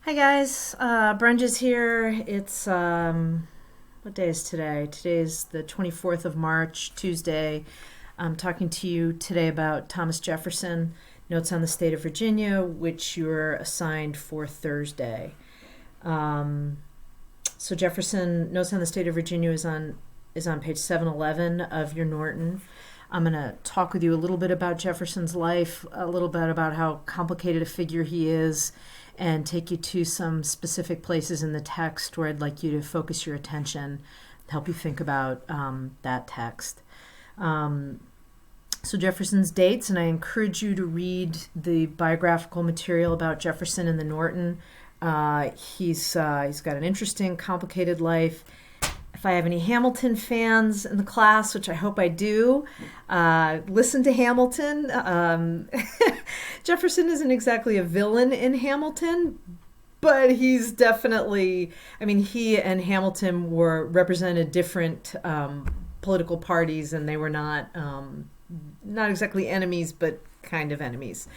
Hi guys, Brunges here. It's what day is today? Today's the 24th of March, Tuesday. I'm talking to you today about Thomas Jefferson, Notes on the State of Virginia, which you're assigned for Thursday. Um, so Jefferson Notes on the State of Virginia is on page 711 of your Norton. I'm going to talk with you a little bit about Jefferson's life, a little bit about how complicated a figure he is, and take you to some specific places in the text where I'd like you to focus your attention, help you think about that text. Um, so Jefferson's dates, and I encourage you to read the biographical material about Jefferson in the Norton. He's got an interesting, complicated life. If I have any Hamilton fans in the class, which I hope I do, listen to Hamilton. Jefferson isn't exactly a villain in Hamilton, but he's definitely, he and Hamilton represented different political parties, and they were not exactly enemies, but kind of enemies.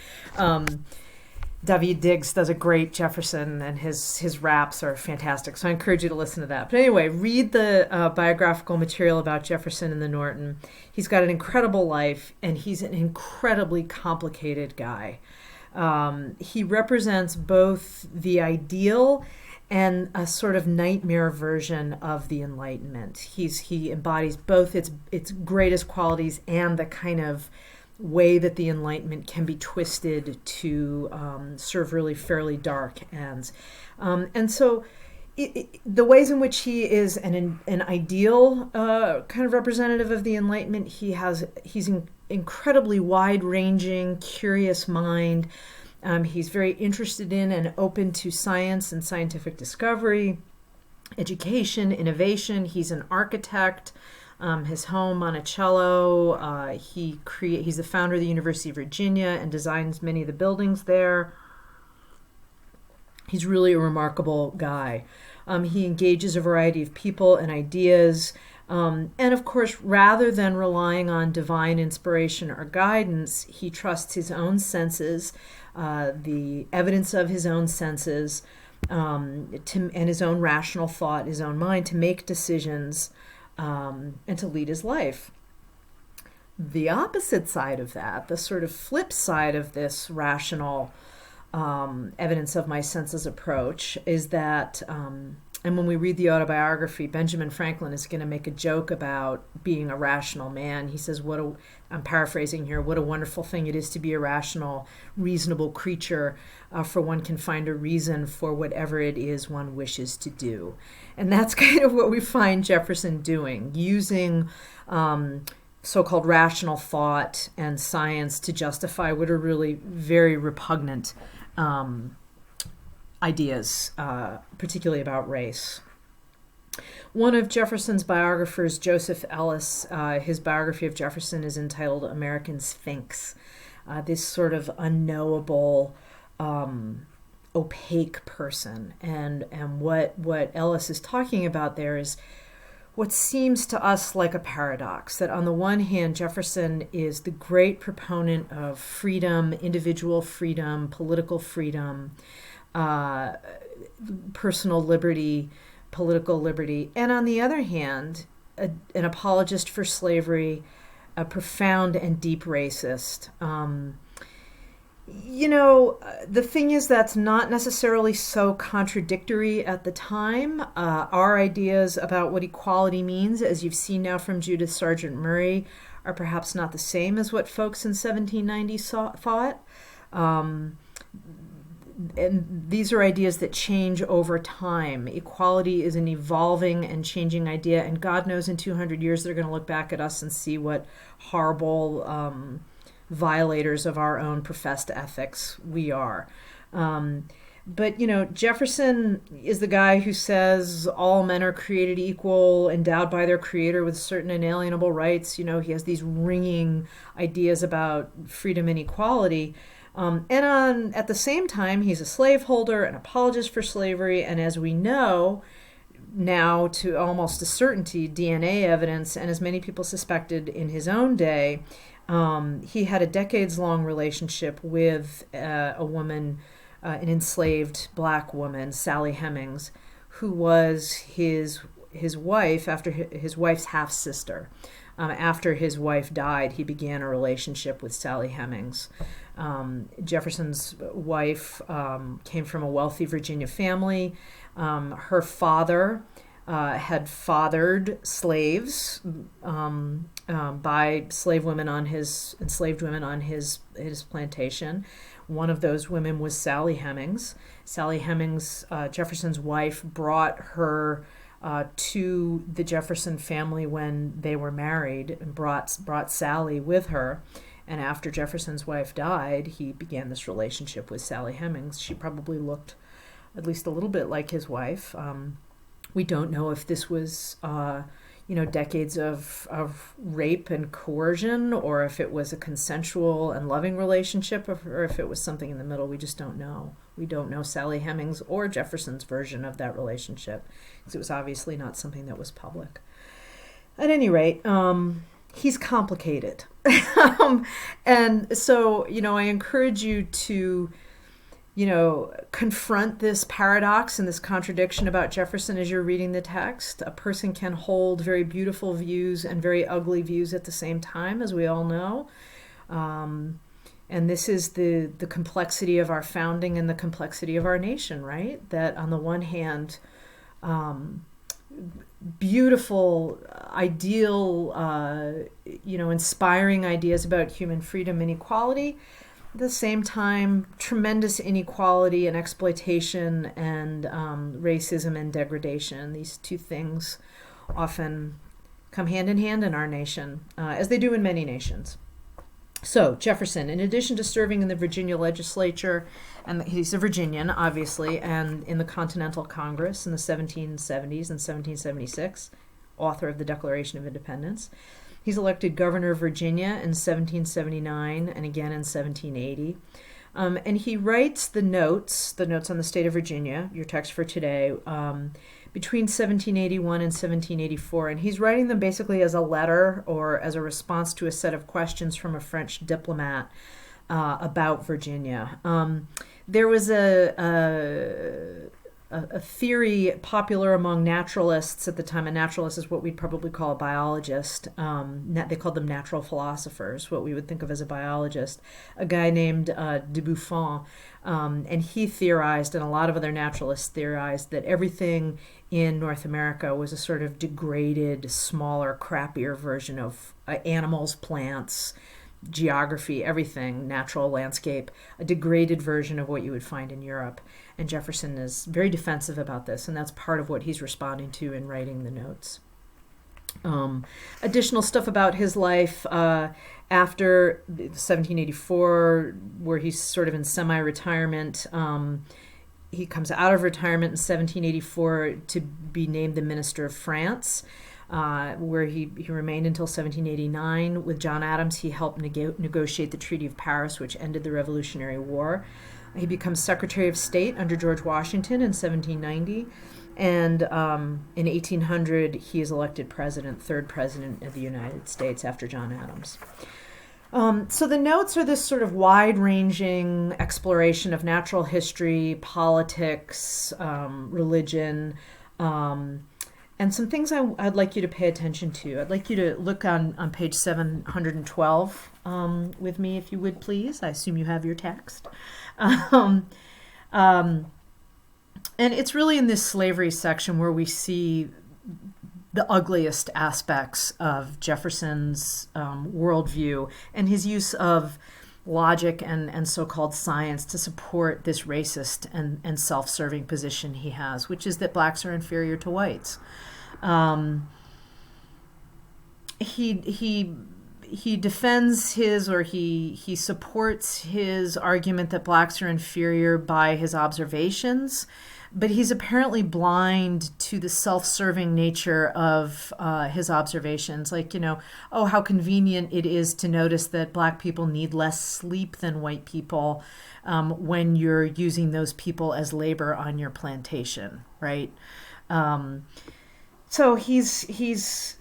W. Diggs does a great Jefferson, and his raps are fantastic. So I encourage you to listen to that. But anyway, read the biographical material about Jefferson in the Norton. He's got an incredible life, and he's an incredibly complicated guy. He represents both the ideal and a sort of nightmare version of the Enlightenment. He embodies both its greatest qualities and the kind of way that the Enlightenment can be twisted to serve really fairly dark ends. And so the ways in which he is an ideal kind of representative of the Enlightenment, he's an incredibly wide-ranging, curious mind. He's very interested in and open to science and scientific discovery, education, innovation. He's an architect. His home, Monticello. He's the founder of the University of Virginia and designs many of the buildings there. He's really a remarkable guy. He engages a variety of people and ideas. And of course, rather than relying on divine inspiration or guidance, he trusts his own senses, the evidence of his own senses, and his own rational thought, his own mind, to make decisions and to lead his life. The opposite side of that, the sort of flip side of this rational evidence of my senses approach, is that, and when we read the autobiography, Benjamin Franklin is going to make a joke about being a rational man. He says, I'm paraphrasing here, what a wonderful thing it is to be a rational, reasonable creature, for one can find a reason for whatever it is one wishes to do. And that's kind of what we find Jefferson doing, using so-called rational thought and science to justify what are really very repugnant ideas, particularly about race. One of Jefferson's biographers, Joseph Ellis, his biography of Jefferson is entitled American Sphinx. This sort of unknowable, opaque person. And what Ellis is talking about there is what seems to us like a paradox, that on the one hand, Jefferson is the great proponent of freedom, individual freedom, political freedom, personal liberty, political liberty, and on the other hand, an apologist for slavery, a profound and deep racist. The thing is, that's not necessarily so contradictory at the time. Our ideas about what equality means, as you've seen now from Judith Sargent Murray, are perhaps not the same as what folks in 1790 thought. And these are ideas that change over time. Equality is an evolving and changing idea, and God knows in 200 years they're going to look back at us and see what horrible violators of our own professed ethics we are. But Jefferson is the guy who says all men are created equal, endowed by their creator with certain inalienable rights. He has these ringing ideas about freedom and equality. At the same time, he's a slaveholder, an apologist for slavery, and as we know now to almost a certainty, DNA evidence, and as many people suspected in his own day, he had a decades-long relationship with a woman an enslaved black woman, Sally Hemmings, who was his wife after his wife's half sister. After his wife died, he began a relationship with Sally Hemmings. Jefferson's wife came from a wealthy Virginia family. Her father had fathered slaves by enslaved women on his plantation. One of those women was Sally Hemmings. Sally Hemmings, Jefferson's wife, brought her to the Jefferson family when they were married, and brought Sally with her. And after Jefferson's wife died, he began this relationship with Sally Hemmings. She probably looked at least a little bit like his wife. We don't know if this was, decades of rape and coercion, or if it was a consensual and loving relationship, or if it was something in the middle. We just don't know. We don't know Sally Hemmings or Jefferson's version of that relationship, because it was obviously not something that was public. At any rate, he's complicated. And so, I encourage you to, confront this paradox and this contradiction about Jefferson as you're reading the text. A person can hold very beautiful views and very ugly views at the same time, as we all know. And this is the complexity of our founding and the complexity of our nation, right? That on the one hand, beautiful, ideal, inspiring ideas about human freedom and equality. At the same time, tremendous inequality and exploitation and racism and degradation. These two things often come hand in hand in our nation, as they do in many nations. So Jefferson, in addition to serving in the Virginia legislature, and he's a Virginian, obviously, and in the Continental Congress in the 1770s and 1776, author of the Declaration of Independence. He's elected governor of Virginia in 1779 and again in 1780. And he writes the notes on the state of Virginia, your text for today, between 1781 and 1784. And he's writing them basically as a letter or as a response to a set of questions from a French diplomat about Virginia. There was a theory popular among naturalists at the time. A naturalist is what we'd probably call a biologist. They called them natural philosophers, what we would think of as a biologist. A guy named de Buffon. And he theorized, and a lot of other naturalists theorized, that everything in North America was a sort of degraded, smaller, crappier version of animals, plants, geography, everything, natural landscape, a degraded version of what you would find in Europe. And Jefferson is very defensive about this, and that's part of what he's responding to in writing the notes. Additional stuff about his life after 1784, where he's sort of in semi-retirement. He comes out of retirement in 1784 to be named the Minister of France, where he remained until 1789. With John Adams, he helped negotiate the Treaty of Paris, which ended the Revolutionary War. He becomes Secretary of State under George Washington in 1790. And in 1800, he is elected president, third president of the United States after John Adams. So the notes are this sort of wide-ranging exploration of natural history, politics, religion, and some things I'd like you to pay attention to. I'd like you to look on page 712 with me, if you would, please. I assume you have your text. And it's really in this slavery section where we see the ugliest aspects of Jefferson's worldview and his use of logic and so-called science to support this racist and self-serving position he has, which is that blacks are inferior to whites. He defends he supports his argument that blacks are inferior by his observations, but he's apparently blind to the self-serving nature of his observations. Like, oh, how convenient it is to notice that black people need less sleep than white people when you're using those people as labor on your plantation, right? So he's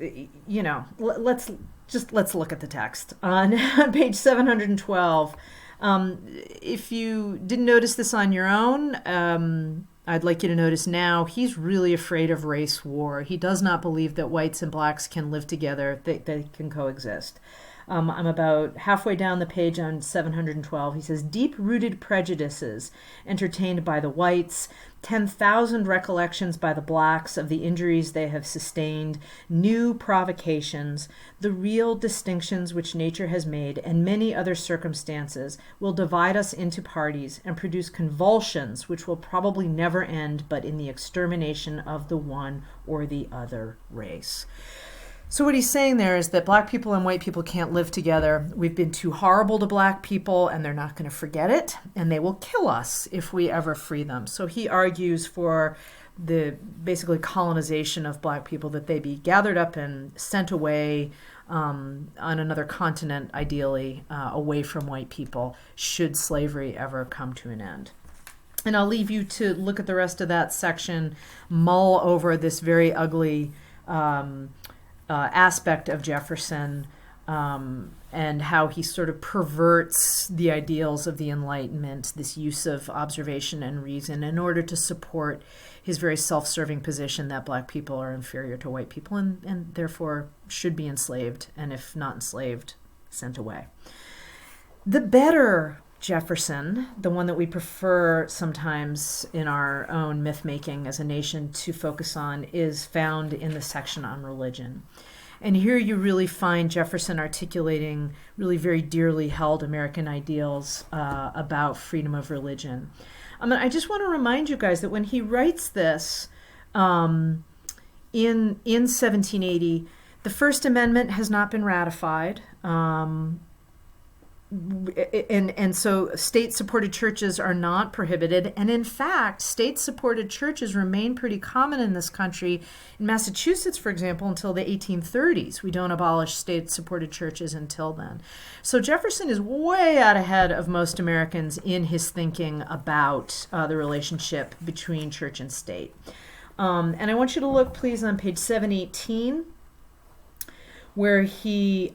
let's look at the text. On page 712, If you didn't notice this on your own, I'd like you to notice now, he's really afraid of race war. He does not believe that whites and blacks can live together, they can coexist. I'm about halfway down the page on 712. He says, deep-rooted prejudices entertained by the whites, 10,000 recollections by the blacks of the injuries they have sustained, new provocations, the real distinctions which nature has made, and many other circumstances will divide us into parties and produce convulsions which will probably never end but in the extermination of the one or the other race. So what he's saying there is that black people and white people can't live together. We've been too horrible to black people, and they're not going to forget it, and they will kill us if we ever free them. So he argues for the basically colonization of black people, that they be gathered up and sent away on another continent, ideally, away from white people, should slavery ever come to an end. And I'll leave you to look at the rest of that section, mull over this very ugly aspect of Jefferson, and how he sort of perverts the ideals of the Enlightenment, this use of observation and reason, in order to support his very self-serving position that black people are inferior to white people and therefore should be enslaved, and if not enslaved, sent away. The better Jefferson, the one that we prefer sometimes in our own myth-making as a nation to focus on, is found in the section on religion. And here you really find Jefferson articulating really very dearly held American ideals about freedom of religion. I just want to remind you guys that when he writes this in 1780, the First Amendment has not been ratified. And so state-supported churches are not prohibited. And in fact, state-supported churches remain pretty common in this country. In Massachusetts, for example, until the 1830s. We don't abolish state-supported churches until then. So Jefferson is way out ahead of most Americans in his thinking about the relationship between church and state. And I want you to look, please, on page 718, where he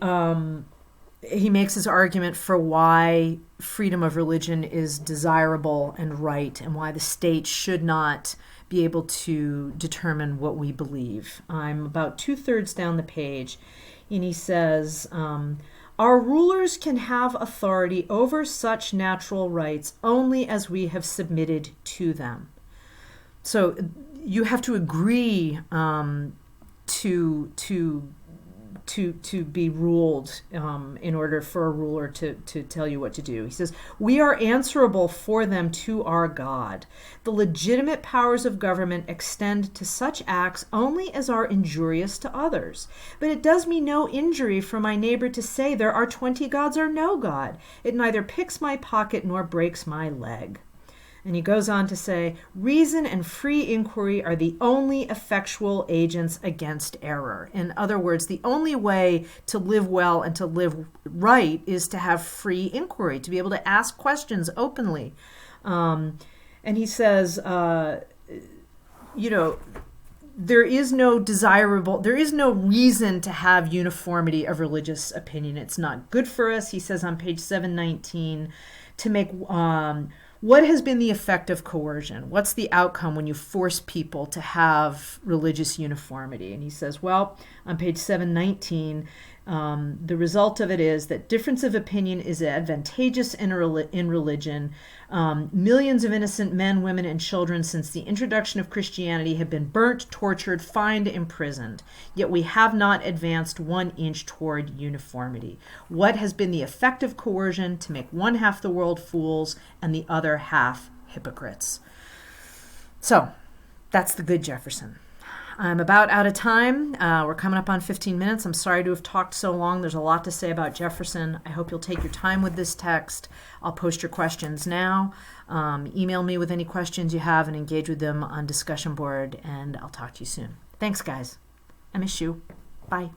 makes his argument for why freedom of religion is desirable and right, and why the state should not be able to determine what we believe. I'm about 2/3 down the page, and he says, our rulers can have authority over such natural rights only as we have submitted to them. So you have to agree to be ruled in order for a ruler to tell you what to do. He says, we are answerable for them to our God. The legitimate powers of government extend to such acts only as are injurious to others. But it does me no injury for my neighbor to say there are 20 gods or no God. It neither picks my pocket nor breaks my leg. And he goes on to say, reason and free inquiry are the only effectual agents against error. In other words, the only way to live well and to live right is to have free inquiry, to be able to ask questions openly. And he says, there is no reason to have uniformity of religious opinion. It's not good for us, he says on page 719, to make... what has been the effect of coercion? What's the outcome when you force people to have religious uniformity? And he says, well, on page 719, the result of it is that difference of opinion is advantageous in religion. Millions of innocent men, women, and children since the introduction of Christianity have been burnt, tortured, fined, imprisoned. Yet we have not advanced 1 inch toward uniformity. What has been the effect of coercion? To make one half the world fools and the other half hypocrites. So that's the good Jefferson. I'm about out of time. We're coming up on 15 minutes. I'm sorry to have talked so long. There's a lot to say about Jefferson. I hope you'll take your time with this text. I'll post your questions now. Email me with any questions you have and engage with them on discussion board, and I'll talk to you soon. Thanks, guys. I miss you. Bye.